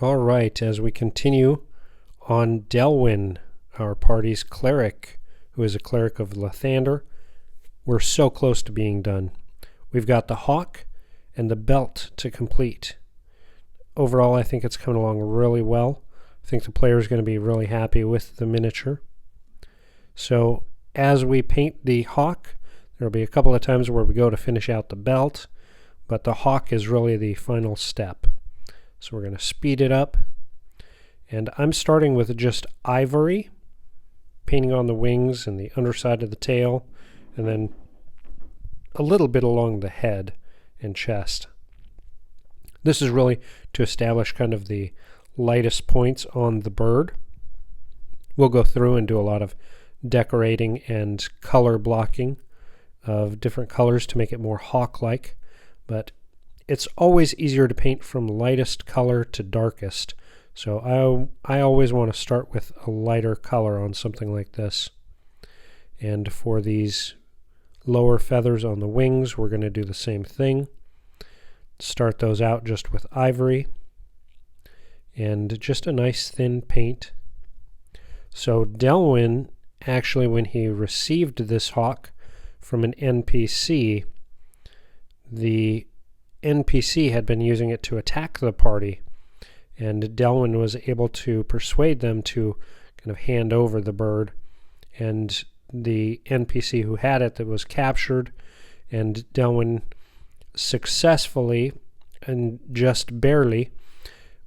All right, as we continue on Delwyn, our party's cleric, who is a cleric of Lathander, we're so close to being done. We've got the hawk and the belt to complete. Overall, I think it's coming along really well. I think the player is going to be really happy with the miniature. So as we paint the hawk, there will be a couple of times where we go to finish out the belt, but the hawk is really the final step. So we're going to speed it up. And I'm starting with just ivory, painting on the wings and the underside of the tail, and then a little bit along the head and chest. This is really to establish kind of the lightest points on the bird. We'll go through and do a lot of decorating and color blocking of different colors to make it more hawk-like, but it's always easier to paint from lightest color to darkest. So I always want to start with a lighter color on something like this. And for these lower feathers on the wings, we're going to do the same thing. Start those out just with ivory and just a nice thin paint. So Delwyn, actually, when he received this hawk from an NPC, the NPC had been using it to attack the party, and Delwyn was able to persuade them to kind of hand over the bird, and the NPC who had it that was captured, and Delwyn successfully and just barely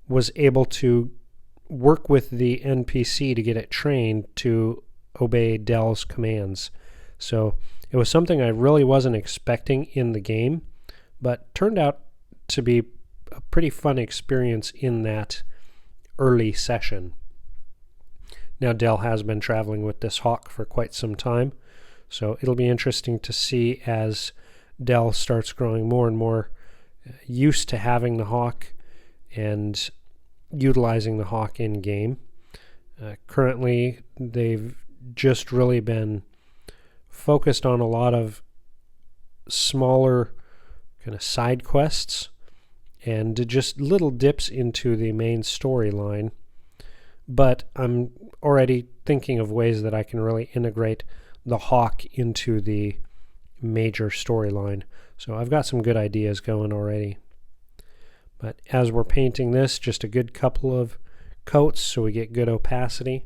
was able to work with the NPC to get it trained to obey Dell's commands. So it was something I really wasn't expecting in the game, but turned out to be a pretty fun experience in that early session. Now Dell has been traveling with this hawk for quite some time, so it'll be interesting to see as Dell starts growing more and more used to having the hawk and utilizing the hawk in game. Currently, they've just really been focused on a lot of smaller kind of side quests and just little dips into the main storyline. But I'm already thinking of ways that I can really integrate the hawk into the major storyline. So I've got some good ideas going already. But as we're painting this, just a good couple of coats so we get good opacity.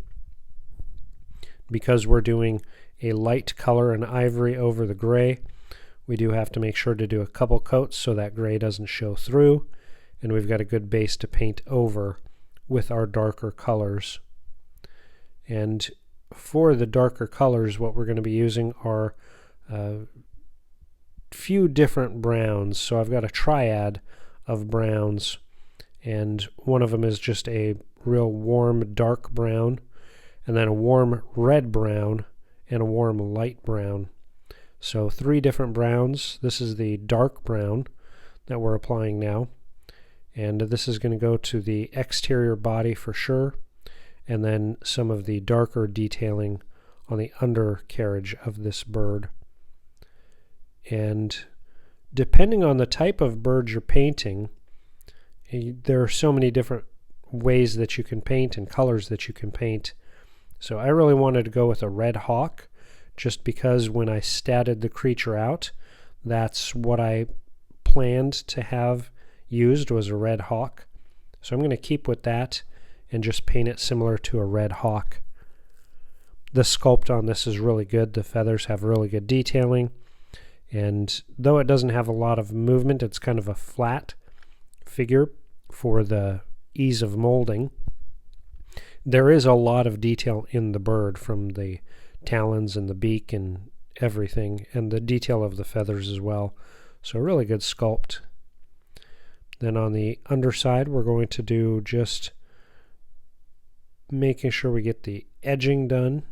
Because we're doing a light color and ivory over the gray, we do have to make sure to do a couple coats so that gray doesn't show through, and we've got a good base to paint over with our darker colors. And for the darker colors, what we're going to be using are a few different browns. So I've got a triad of browns, and one of them is just a real warm dark brown, and then a warm red brown, and a warm light brown. So 3 different browns. This is the dark brown that we're applying now, and this is going to go to the exterior body for sure, and then some of the darker detailing on the undercarriage of this bird. And depending on the type of bird you're painting, there are so many different ways that you can paint and colors that you can paint. So I really wanted to go with a red hawk, just because when I statted the creature out, that's what I planned to have used, was a red hawk. So I'm going to keep with that and just paint it similar to a red hawk. The sculpt on this is really good. The feathers have really good detailing, and though it doesn't have a lot of movement, it's kind of a flat figure for the ease of molding. There is a lot of detail in the bird, from the talons and the beak and everything, and the detail of the feathers as well. So a really good sculpt. Then on the underside, we're going to do just making sure we get the edging done,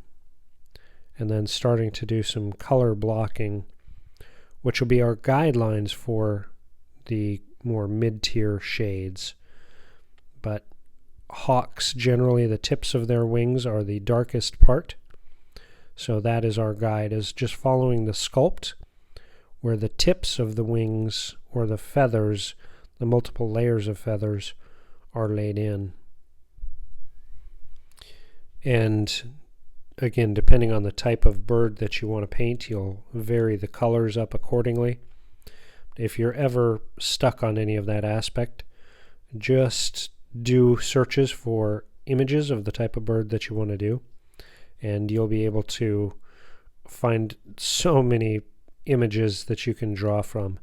and then starting to do some color blocking, which will be our guidelines for the more mid-tier shades. But hawks, generally the tips of their wings are the darkest part, so that is our guide, is just following the sculpt where the tips of the wings, or the feathers, the multiple layers of feathers, are laid in. And again, depending on the type of bird that you want to paint, you'll vary the colors up accordingly. If you're ever stuck on any of that aspect, just do searches for images of the type of bird that you want to do, and you'll be able to find so many images that you can draw from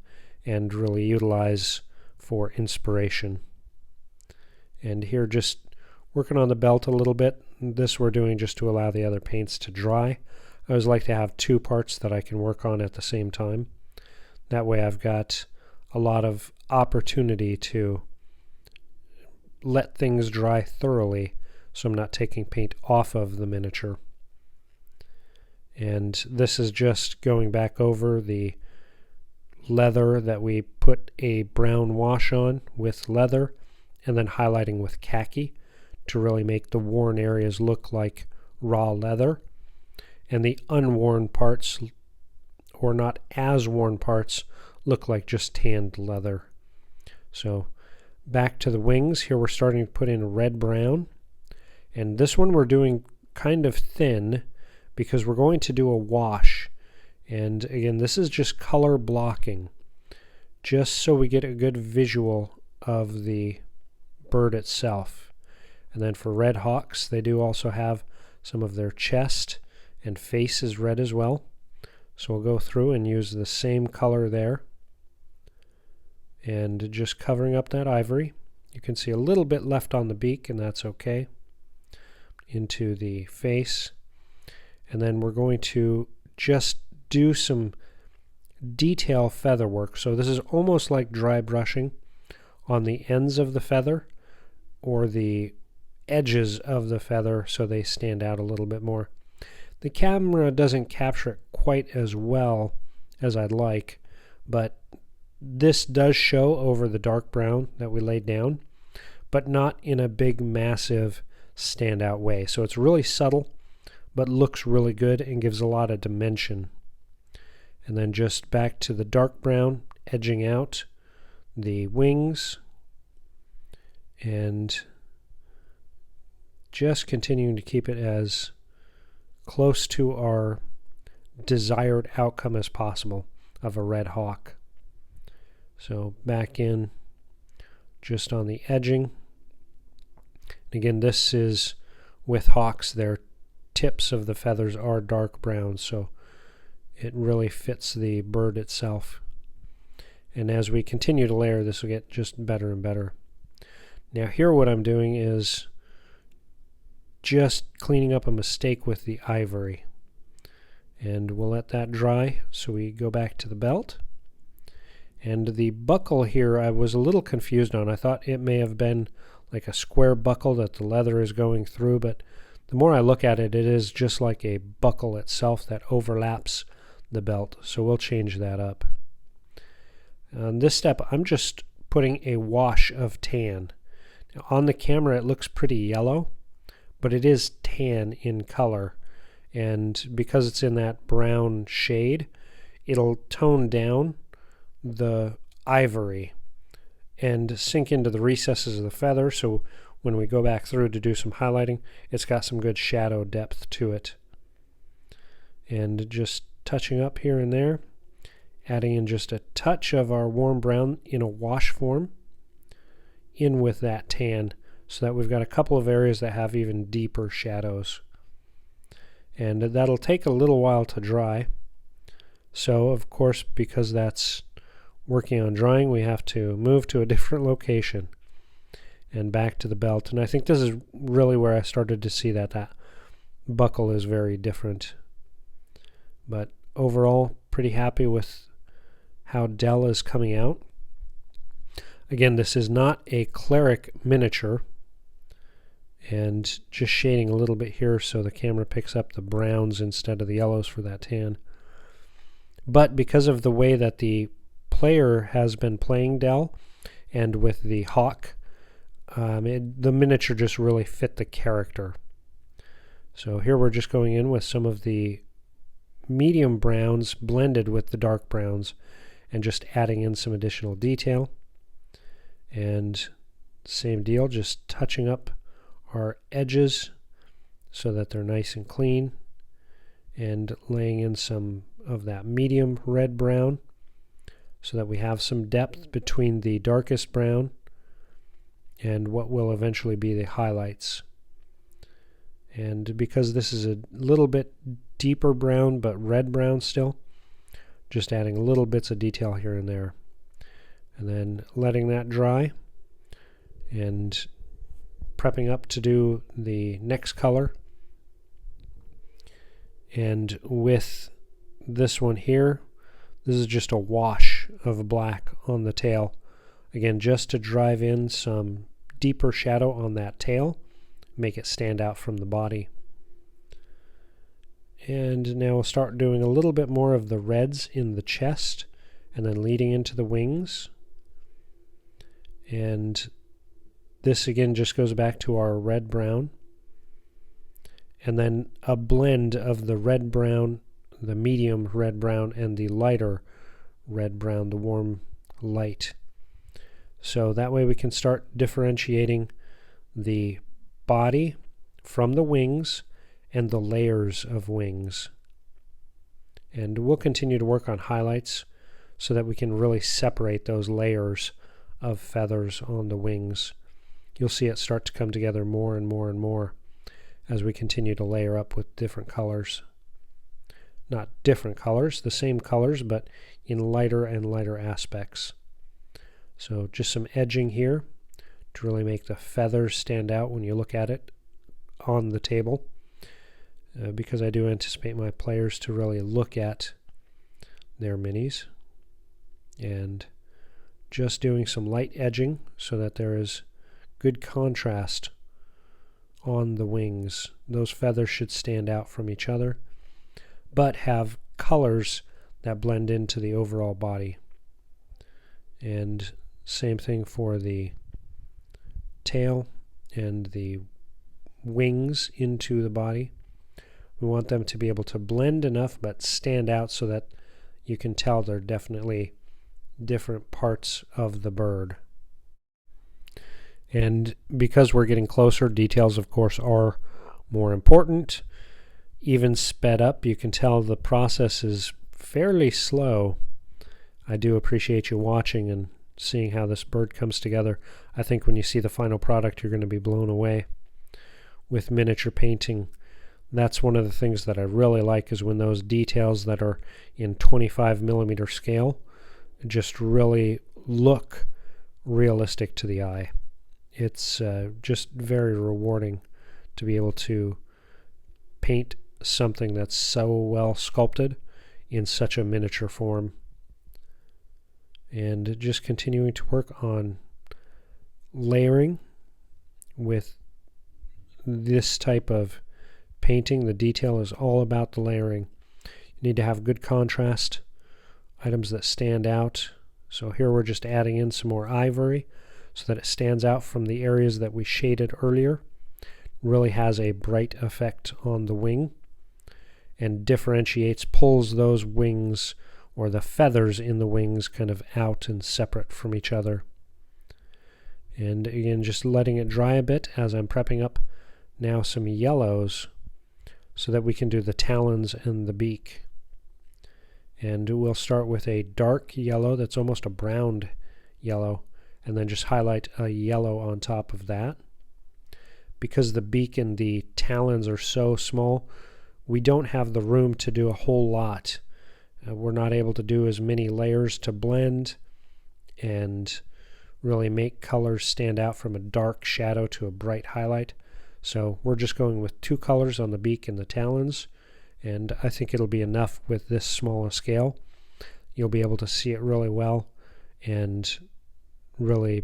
and really utilize for inspiration. And here, just working on the belt a little bit. This we're doing just to allow the other paints to dry. I always like to have two parts that I can work on at the same time. That way I've got a lot of opportunity to let things dry thoroughly, so I'm not taking paint off of the miniature. And this is just going back over the leather that we put a brown wash on with leather, and then highlighting with khaki to really make the worn areas look like raw leather, and the unworn parts, or not as worn parts, look like just tanned leather. So back to the wings. Here we're starting to put in red brown, and this one we're doing kind of thin because we're going to do a wash. And again, this is just color blocking, just so we get a good visual of the bird itself. And then for red hawks, they do also have some of their chest and face is red as well. So we'll go through and use the same color there, and just covering up that ivory. You can see a little bit left on the beak, and that's okay. Into the face, and then we're going to just do some detail feather work. So this is almost like dry brushing on the ends of the feather or the edges of the feather so they stand out a little bit more. The camera doesn't capture it quite as well as I'd like, but this does show over the dark brown that we laid down, but not in a big, massive, standout way. So it's really subtle, but looks really good and gives a lot of dimension. And then just back to the dark brown, edging out the wings, and just continuing to keep it as close to our desired outcome as possible of a red hawk. So back in just on the edging. Again, this is with hawks, their tips of the feathers are dark brown, so it really fits the bird itself. And as we continue to layer, this will get just better and better. Now here what I'm doing is just cleaning up a mistake with the ivory. And we'll let that dry, so we go back to the belt. And the buckle here I was a little confused on. I thought it may have been like a square buckle that the leather is going through, but the more I look at it, it is just like a buckle itself that overlaps the belt. So we'll change that up. On this step, I'm just putting a wash of tan. Now, on the camera, it looks pretty yellow, but it is tan in color. And because it's in that brown shade, it'll tone down the ivory and sink into the recesses of the feather, so when we go back through to do some highlighting, it's got some good shadow depth to it. And just touching up here and there, adding in just a touch of our warm brown in a wash form in with that tan, so that we've got a couple of areas that have even deeper shadows. And that'll take a little while to dry. So of course, because that's working on drying, we have to move to a different location and back to the belt. And I think this is really where I started to see that that buckle is very different. But overall, pretty happy with how Dell is coming out. Again, this is not a cleric miniature, and just shading a little bit here so the camera picks up the browns instead of the yellows for that tan. But because of the way that the player has been playing Dell, and with the hawk, the miniature just really fit the character. So here we're just going in with some of the medium browns blended with the dark browns and just adding in some additional detail. And Same deal, just touching up our edges so that they're nice and clean, and laying in some of that medium red brown so that we have some depth between the darkest brown and what will eventually be the highlights. And because this is a little bit deeper brown but red brown still, just adding little bits of detail here and there, and then letting that dry and prepping up to do the next color. And with this one here, this is just a wash of black on the tail, again just to drive in some deeper shadow on that tail, make it stand out from the body. And now we'll start doing a little bit more of the reds in the chest and then leading into the wings. And this again just goes back to our red-brown, and then a blend of the red-brown, the medium red-brown, and the lighter red-brown, the warm light. So that way we can start differentiating the body from the wings and the layers of wings. And we'll continue to work on highlights so that we can really separate those layers of feathers on the wings. You'll see it start to come together more and more and more as we continue to layer up with different colors. Not different colors, the same colors, but in lighter and lighter aspects. So just some edging here to really make the feathers stand out when you look at it on the table, because I do anticipate my players to really look at their minis. And just doing some light edging so that there is good contrast on the wings. Those feathers should stand out from each other, but have colors that blend into the overall body. And same thing for the tail and the wings into the body. We want them to be able to blend enough but stand out so that you can tell they're definitely different parts of the bird. And because we're getting closer, details of course are more important. Even sped up, you can tell the process is fairly slow. I do appreciate you watching and seeing how this bird comes together. I think when you see the final product, you're going to be blown away. With miniature painting, that's one of the things that I really like, is when those details that are in 25mm scale just really look realistic to the eye. It's just very rewarding to be able to paint something that's so well sculpted in such a miniature form. And just continuing to work on layering with this type of painting. The detail is all about the layering. You need to have good contrast, items that stand out. So here we're just adding in some more ivory so that it stands out from the areas that we shaded earlier. Really has a bright effect on the wing and differentiates, pulls those wings or the feathers in the wings kind of out and separate from each other. And again, just letting it dry a bit as I'm prepping up now some yellows so that we can do the talons and the beak. And we'll start with a dark yellow that's almost a browned yellow, and then just highlight a yellow on top of that. Because the beak and the talons are so small, we don't have the room to do a whole lot. We're not able to do as many layers to blend and really make colors stand out from a dark shadow to a bright highlight. So we're just going with 2 colors on the beak and the talons, and I think it'll be enough with this small a scale. You'll be able to see it really well and really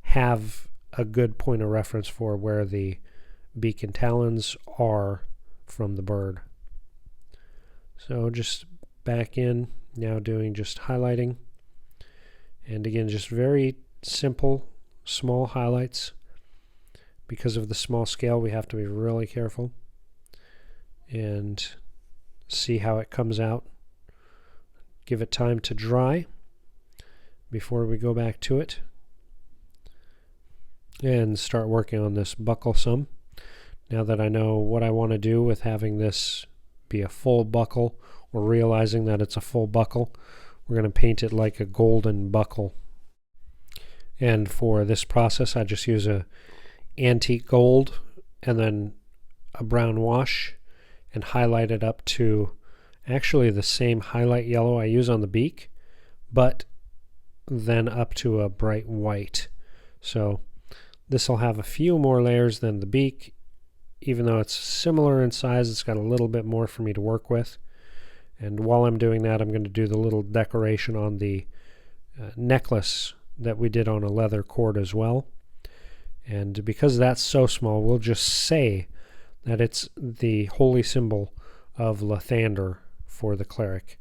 have a good point of reference for where the beak and talons are from the bird. So just back in, now doing just highlighting, and again just very simple small highlights. Because of the small scale, we have to be really careful and see how it comes out. Give it time to dry before we go back to it. and start working on this buckle some. Now that I know what I want to do with having this be a full buckle, or realizing that it's a full buckle, we're going to paint it like a golden buckle. And for this process, I just use a antique gold and then a brown wash and highlight it up to actually the same highlight yellow I use on the beak, but then up to a bright white. So this will have a few more layers than the beak. Even though it's similar in size, it's got a little bit more for me to work with. And while I'm doing that, I'm going to do the little decoration on the necklace that we did on a leather cord as well. And because that's so small, we'll just say that it's the holy symbol of Lathander for the cleric.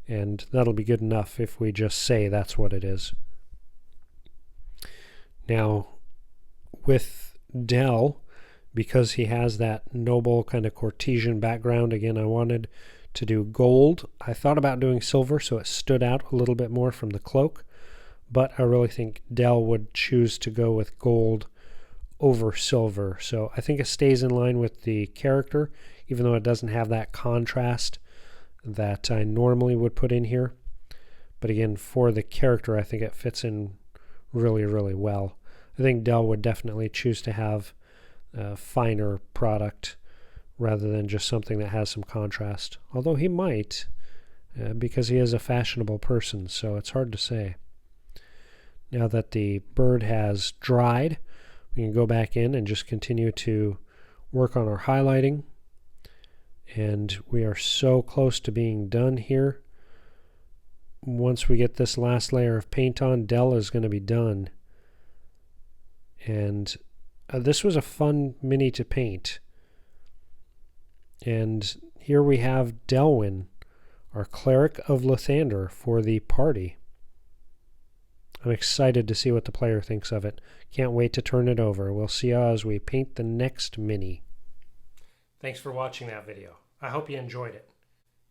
And that'll be good enough if we just say that's what it is. Now, with Dell, because he has that noble kind of courtesan background, again, I wanted to do gold. I thought about doing silver so it stood out a little bit more from the cloak, but I really think Dell would choose to go with gold over silver. So I think it stays in line with the character, even though it doesn't have that contrast that I normally would put in here. But again, for the character, I think it fits in really, really well. I think Dell would definitely choose to have a finer product rather than just something that has some contrast. Although he might, because he is a fashionable person, so it's hard to say. Now that the bird has dried, we can go back in and just continue to work on our highlighting. And we are so close to being done here. Once we get this last layer of paint on, Dell is going to be done. And this was a fun mini to paint. And here we have Delwyn, our cleric of Lathander, for the party. I'm excited to see what the player thinks of it. Can't wait to turn it over. We'll see how as we paint the next mini. Thanks for watching that video. I hope you enjoyed it.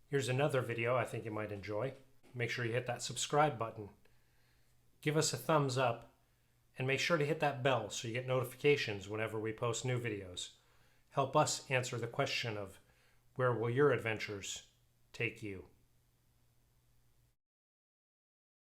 Here's another video I think you might enjoy. Make sure you hit that subscribe button. Give us a thumbs up, and make sure to hit that bell so you get notifications whenever we post new videos. Help us answer the question of where will your adventures take you?